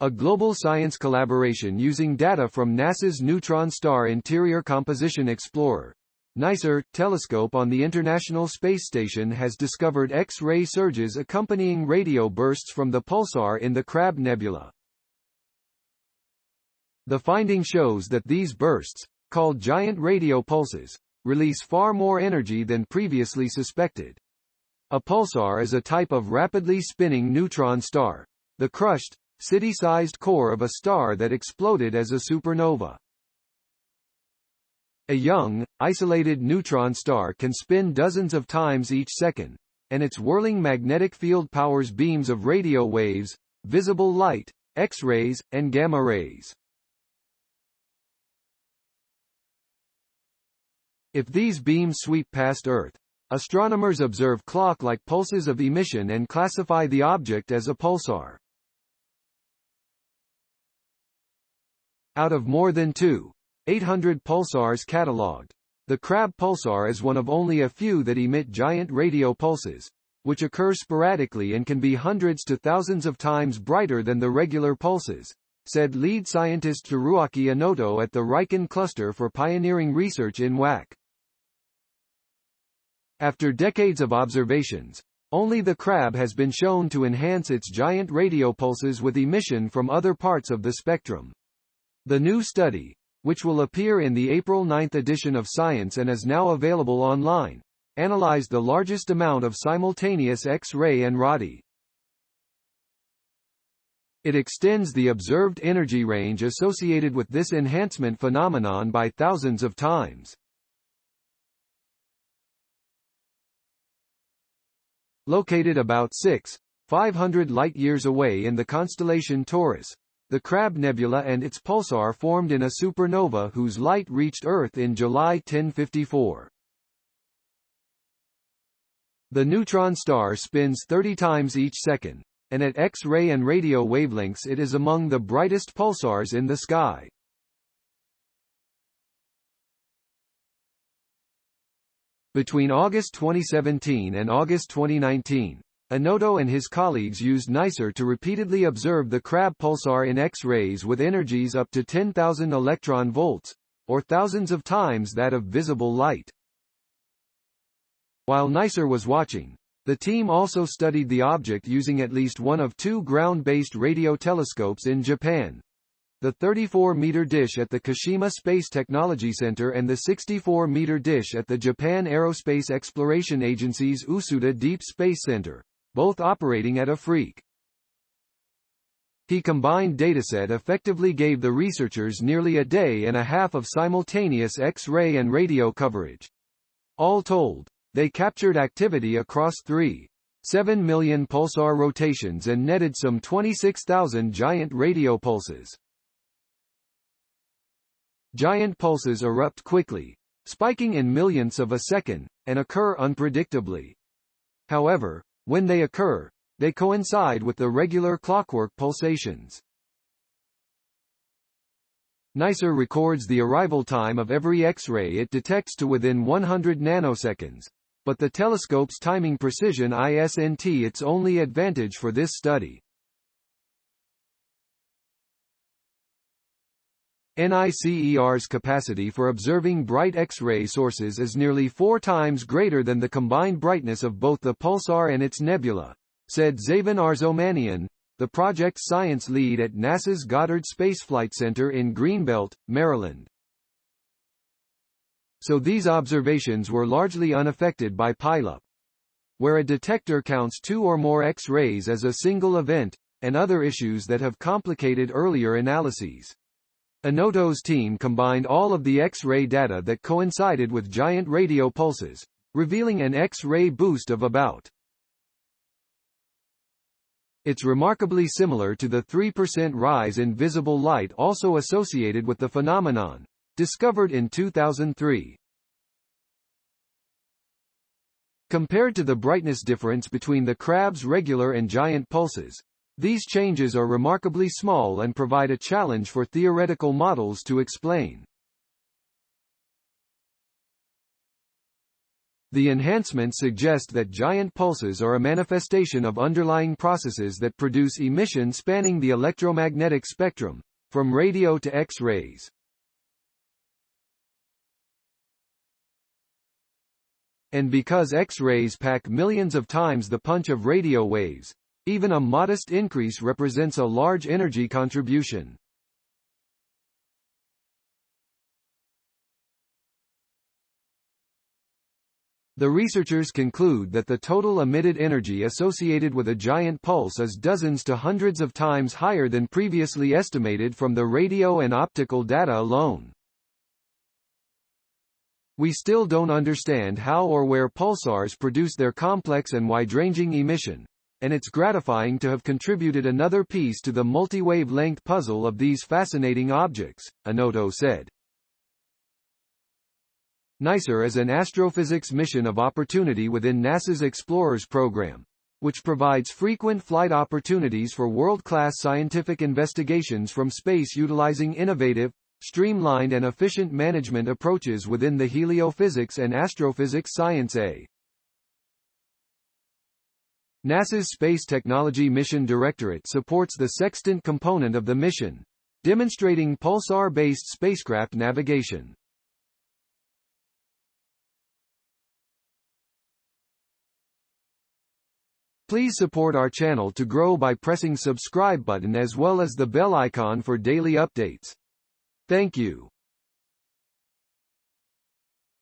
a global science collaboration using data from NASA's Neutron Star Interior Composition Explorer (NICER) telescope on the International Space Station has discovered X-ray surges accompanying radio bursts from the pulsar in the Crab Nebula. The finding shows that these bursts, called giant radio pulses, release far more energy than previously suspected. A pulsar is a type of rapidly spinning neutron star, the crushed, city-sized core of a star that exploded as a supernova. A young, isolated neutron star can spin dozens of times each second, and its whirling magnetic field powers beams of radio waves, visible light, X-rays, and gamma rays. If these beams sweep past Earth, astronomers observe clock-like pulses of emission and classify the object as a pulsar. Out of more than 2,800 pulsars catalogued, the Crab Pulsar is one of only a few that emit giant radio pulses, which occur sporadically and can be hundreds to thousands of times brighter than the regular pulses, said lead scientist Teruaki Enoto at the Riken Cluster for Pioneering Research in WAC. After decades of observations, only the Crab has been shown to enhance its giant radio pulses with emission from other parts of the spectrum. The new study, which will appear in the April 9 edition of Science and is now available online, analyzed the largest amount of simultaneous X-ray and radii. It extends the observed energy range associated with this enhancement phenomenon by thousands of times. Located about 6,500 light-years away in the constellation Taurus, the Crab Nebula and its pulsar formed in a supernova whose light reached Earth in July 1054. The neutron star spins 30 times each second, and at X-ray and radio wavelengths it is among the brightest pulsars in the sky. Between August 2017 and August 2019, Enoto and his colleagues used NICER to repeatedly observe the Crab Pulsar in X-rays with energies up to 10,000 electron volts, or thousands of times that of visible light. While NICER was watching, the team also studied the object using at least one of two ground-based radio telescopes in Japan: the 34-meter dish at the Kashima Space Technology Center and the 64-meter dish at the Japan Aerospace Exploration Agency's Usuda Deep Space Center, both operating at a freak. The combined dataset effectively gave the researchers nearly a day and a half of simultaneous X-ray and radio coverage. All told, they captured activity across 3.7 million pulsar rotations and netted some 26,000 giant radio pulses. Giant pulses erupt quickly, spiking in millionths of a second, and occur unpredictably. However, when they occur, they coincide with the regular clockwork pulsations. NICER records the arrival time of every X-ray it detects to within 100 nanoseconds, but the telescope's timing precision isn't its only advantage for this study. NICER's capacity for observing bright X-ray sources is nearly 4 times greater than the combined brightness of both the pulsar and its nebula, said Zayvon Arzomanian, the project's science lead at NASA's Goddard Space Flight Center in Greenbelt, Maryland. So these observations were largely unaffected by pileup, where a detector counts 2 or more X-rays as a single event, and other issues that have complicated earlier analyses. Enoto's team combined all of the X-ray data that coincided with giant radio pulses, revealing an X-ray boost of about. It's remarkably similar to the 3% rise in visible light also associated with the phenomenon, discovered in 2003. Compared to the brightness difference between the Crab's regular and giant pulses, these changes are remarkably small and provide a challenge for theoretical models to explain. The enhancements suggest that giant pulses are a manifestation of underlying processes that produce emission spanning the electromagnetic spectrum, from radio to X-rays. And because X-rays pack millions of times the punch of radio waves, even a modest increase represents a large energy contribution. The researchers conclude that the total emitted energy associated with a giant pulse is dozens to hundreds of times higher than previously estimated from the radio and optical data alone. We still don't understand how or where pulsars produce their complex and wide-ranging emission, and it's gratifying to have contributed another piece to the multi-wavelength puzzle of these fascinating objects, Anoto said. NICER is an astrophysics mission of opportunity within NASA's Explorers program, which provides frequent flight opportunities for world-class scientific investigations from space utilizing innovative, streamlined and efficient management approaches within the heliophysics and astrophysics science. NASA's Space Technology Mission Directorate supports the sextant component of the mission, demonstrating pulsar-based spacecraft navigation. Please support our channel to grow by pressing subscribe button as well as the bell icon for daily updates. Thank you.